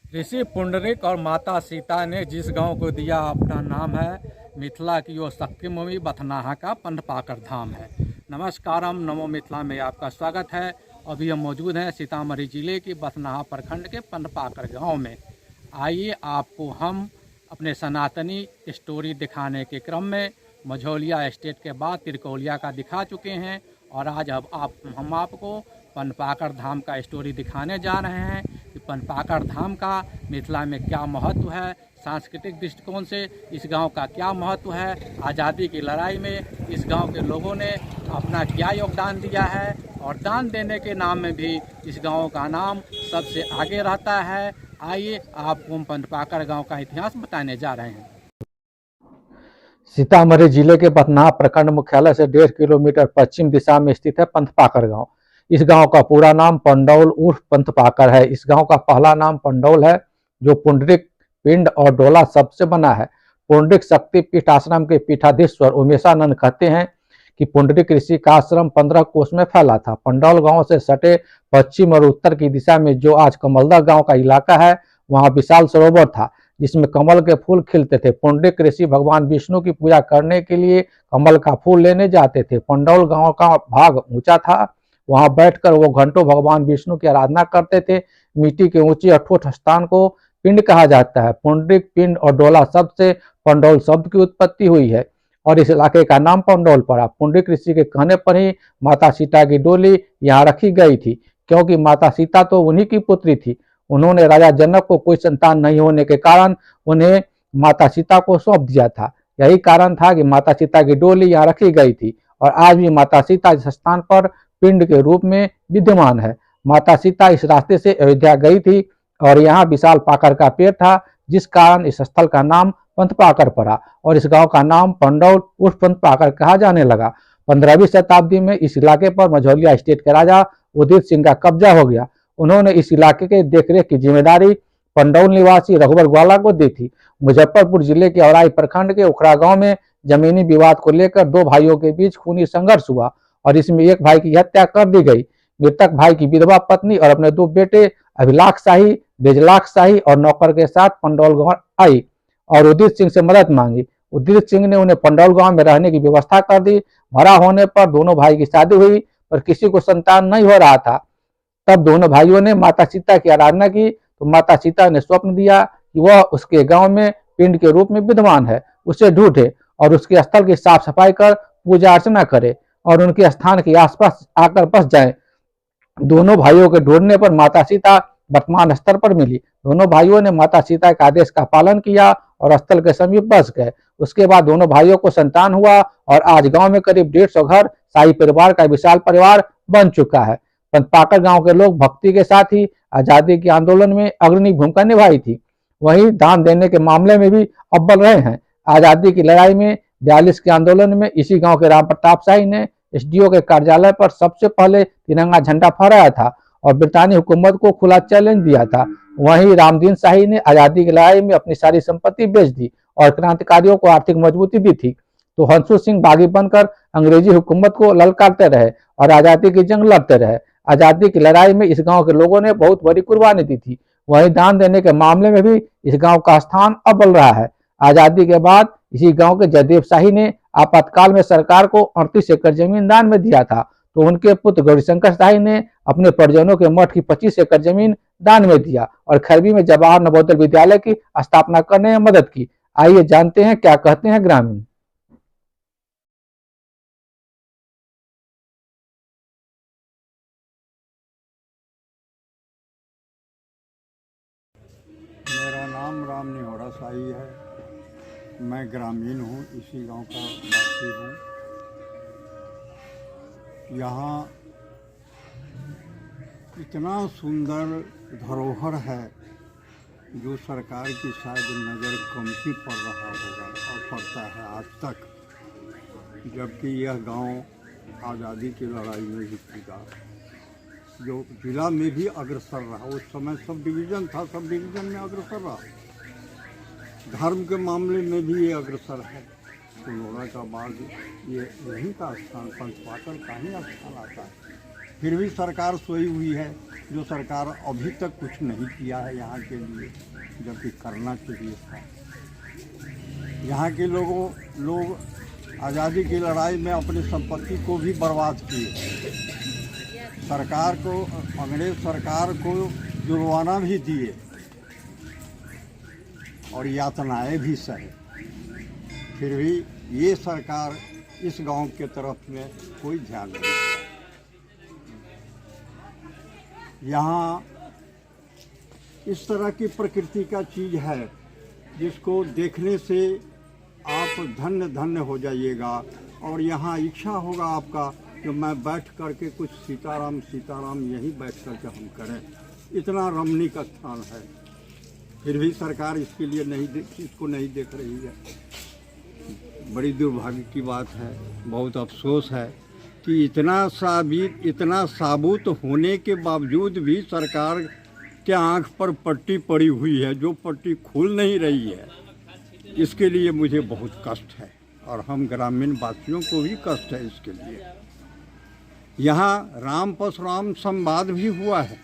ऋषि पुंडरीक और माता सीता ने जिस गांव को दिया अपना नाम है मिथिला की वो शक्ति भूमि बथनाहा का पंडपाकर धाम है। नमस्कारम, नमो मिथिला में आपका स्वागत है। अभी हम मौजूद हैं सीतामढ़ी जिले के बथनाहा प्रखंड के पंडपाकर गांव में। आइए आपको हम अपने सनातनी स्टोरी दिखाने के क्रम में मझौलिया स्टेट के बाद त्रिकोलिया का दिखा चुके हैं और आज अब हम आपको पंडपाकर धाम का स्टोरी दिखाने जा रहे हैं कि पंडपाकर धाम का मिथिला में क्या महत्व है, सांस्कृतिक दृष्टिकोण से इस गांव का क्या महत्व है, आज़ादी की लड़ाई में इस गांव के लोगों ने अपना क्या योगदान दिया है और दान देने के नाम में भी इस गांव का नाम सबसे आगे रहता है। आइए आपको हम पंडपाकर गांव का इतिहास बताने जा रहे हैं। सीतामढ़ी जिले के बथनाहा प्रखंड मुख्यालय से 1.5 किलोमीटर पश्चिम दिशा में स्थित है पंडपाकर गांव। इस गांव का पूरा नाम पंडौल उर्फ पंडपाकर है। इस गांव का पहला नाम पंडौल है, जो पुंडरीक, पिंड और डोला शब्द से बना है। पुंडरीक शक्ति पीठ आश्रम के पीठाधीश्वर उमेशानंद कहते हैं कि पुंडरीक ऋषि का आश्रम 15 कोस में फैला था। पंडौल गांव से सटे पश्चिम और उत्तर की दिशा में जो आज कमलदा गांव का इलाका है, वहां विशाल सरोवर था जिसमें कमल के फूल खिलते थे। पुंडरीक ऋषि भगवान विष्णु की पूजा करने के लिए कमल का फूल लेने जाते थे। पंडौल गांव का भाग ऊंचा था, वहां बैठकर वो घंटों भगवान विष्णु की आराधना करते थे। मिट्टी के ऊंचे अठोट स्थान को पिंड कहा जाता है। पुंडरीक, पिंड और डोला शब्द से पंडौल शब्द की उत्पत्ति हुई है और इस इलाके का नाम पंडौल पड़ा। पुंडरीक ऋषि के कहने पर ही माता सीता की डोली यहाँ रखी गई थी, क्योंकि माता सीता तो उन्हीं की पुत्री थी। उन्होंने राजा जनक को कोई संतान नहीं होने के कारण उन्हें माता सीता को सौंप दिया था। यही कारण था कि माता सीता की डोली यहाँ रखी गई थी और आज भी माता सीता इस स्थान पर पिंड के रूप में विद्यमान है। माता सीता इस रास्ते से अयोध्या गई थी और यहाँ विशाल पाकर का पेड़ था, जिस कारण इस स्थल का नाम पंडपाकर पड़ा और इस गांव का नाम पंडौल उर्फ पंडपाकर कहा जाने लगा। 15वीं शताब्दी में इस इलाके पर मझौलिया स्टेट के राजा उदित सिंह का कब्जा हो गया। उन्होंने इस इलाके के देखरेख की जिम्मेदारी पंडौल निवासी रघुवर ग्वाला को दी थी। मुजफ्फरपुर जिले के औराई प्रखंड के उखड़ा गांव में जमीनी विवाद को लेकर दो भाइयों के बीच खूनी संघर्ष हुआ और इसमें एक भाई की हत्या कर दी गई। मृतक भाई की विधवा पत्नी और अपने 2 बेटे अभिलाख शाही, बेजलाख शाही और नौकर के साथ पंडौल गांव आई और उदित सिंह से मदद मांगी। उदित सिंह ने उन्हें पंडौल गांव में रहने की व्यवस्था कर दी। भरा होने पर दोनों भाई की शादी हुई, पर किसी को संतान नहीं हो रहा था। तब दोनों भाइयों ने माता सीता की आराधना की तो माता सीता ने स्वप्न दिया कि वह उसके गांव में पिंड के रूप में विद्यमान है, उसे ढूंढे और उसके स्थल की साफ सफाई कर पूजा अर्चना करे और उनके स्थान के आसपास आकर बस जाए। दोनों भाइयों के ढूंढने पर माता सीता वर्तमान स्तर पर मिली। दोनों भाइयों ने माता सीता के आदेश का पालन किया और स्थल के समीप बस गए। उसके बाद दोनों भाइयों को संतान हुआ और आज गांव में करीब 150 घर शाही परिवार का विशाल परिवार बन चुका है। पंडपाकर गांव के लोग भक्ति के साथ ही आजादी के आंदोलन में अग्रणी भूमिका निभाई थी। वहीं दान देने के मामले में भी अव्वल रहे हैं। आजादी की लड़ाई में 42 के आंदोलन में इसी गांव के राम प्रताप शाही ने एसडीओ के कार्यालय पर सबसे पहले तिरंगा झंडा फहराया था और ब्रिटानी हुकूमत को खुला चैलेंज दिया था। वहीं रामदीन शाही ने आजादी की लड़ाई में अपनी सारी संपत्ति बेच दी और क्रांतिकारियों को आर्थिक मजबूती दी थी। तो हंसू सिंह बागी बनकर अंग्रेजी हुकूमत को ललकारते रहे और आजादी की जंग लड़ते रहे। आजादी की लड़ाई में इस गांव के लोगों ने बहुत बड़ी कुर्बानी दी थी। वहीं दान देने के मामले में भी इस गांव का स्थान अव्वल रहा है। आजादी के बाद इसी गांव के जयदेव शाही ने आपातकाल में सरकार को 38 एकड़ जमीन दान में दिया था, तो उनके पुत्र गौरीशंकर शाही ने अपने परिजनों के मठ की 25 एकड़ जमीन दान में दिया और खरबी में जवाहर नवोदय विद्यालय की स्थापना करने में मदद की। आइए जानते हैं क्या कहते हैं ग्रामीण। मेरा नाम राम निहोरा शाही है। मैं ग्रामीण हूँ, इसी गांव का वासी हूँ। यहाँ इतना सुंदर धरोहर है जो सरकार की शायद नज़र कम ही पड़ रहा होगा और पड़ता है आज तक, जबकि यह गांव आज़ादी की लड़ाई में जीता, जो जिला में भी अग्रसर रहा। उस समय सब डिवीज़न था, सब डिवीज़न में अग्रसर रहा। धर्म के मामले में भी ये अग्रसर है। कुलोड़ा का बाद ये यहीं का स्थान पंडपाकर का ही स्थान आता है। फिर भी सरकार सोई हुई है, जो सरकार अभी तक कुछ नहीं किया है यहाँ के लिए, जबकि करना चाहिए था। यहाँ के लोग आज़ादी की लड़ाई में अपनी संपत्ति को भी बर्बाद किए, सरकार को, अंग्रेज सरकार को जुर्माना भी दिए और यातनाएं भी सहे। फिर भी ये सरकार इस गांव के तरफ में कोई ध्यान नहीं दिया। यहाँ इस तरह की प्रकृति का चीज़ है जिसको देखने से आप धन्य धन्य हो जाइएगा, और यहाँ इच्छा होगा आपका कि मैं बैठ करके कुछ सीताराम सीताराम यहीं बैठ करके हम करें। इतना रमणीक स्थान है, फिर भी सरकार इसके लिए इसको नहीं देख रही है। बड़ी दुर्भाग्य की बात है, बहुत अफसोस है कि इतना साबुत होने के बावजूद भी सरकार के आंख पर पट्टी पड़ी हुई है, जो पट्टी खुल नहीं रही है। इसके लिए मुझे बहुत कष्ट है, और हम ग्रामीण वासियों को भी कष्ट है इसके लिए। यहाँ राम परशुराम संवाद भी हुआ है।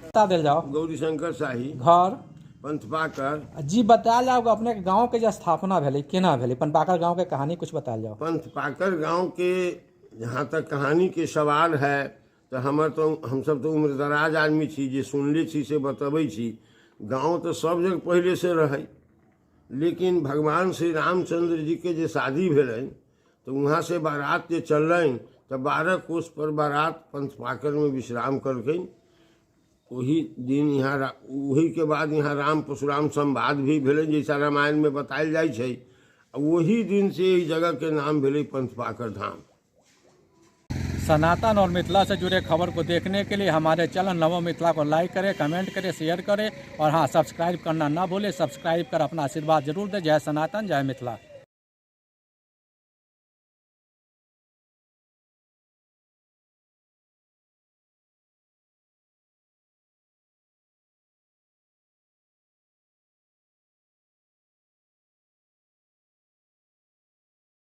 बता दिल जाओ। गौरी शंकर शाही, घर पंथपाकर। जी बताया जाओ अपने गांव के जो स्थापना भेलै केना भेलै, पंथपाकर गांव के कहानी कुछ बताया जाओ। पंथपाकर गांव के जहाँ तक कहानी के सवाल है तो हम सब तो उम्रदराज आदमी छी, जे सुनले छी से बतबै छी। गांव तो सब जगह पहले से रहे, लेकिन भगवान श्री रामचंद्र जी के जे शादी भेलन तो वहाँ से बारात जे चलन तो 12 कोस पर बारात पंथपाकर में विश्राम करके वही दिन यहाँ वही के बाद यहाँ राम परशुराम संवाद भी भेलै, जैसा रामायण में बतायल जाइ छै। वही दिन से इस जगह के नाम भेलै पंथपाकर धाम। सनातन और मिथिला से जुड़े खबर को देखने के लिए हमारे चैनल नमो मिथिला को लाइक करें, कमेंट करें, शेयर करें, और हाँ, सब्सक्राइब करना ना भूलें। सब्सक्राइब कर अपना आशीर्वाद जरूर दें। जय सनातन, जय मिथिला।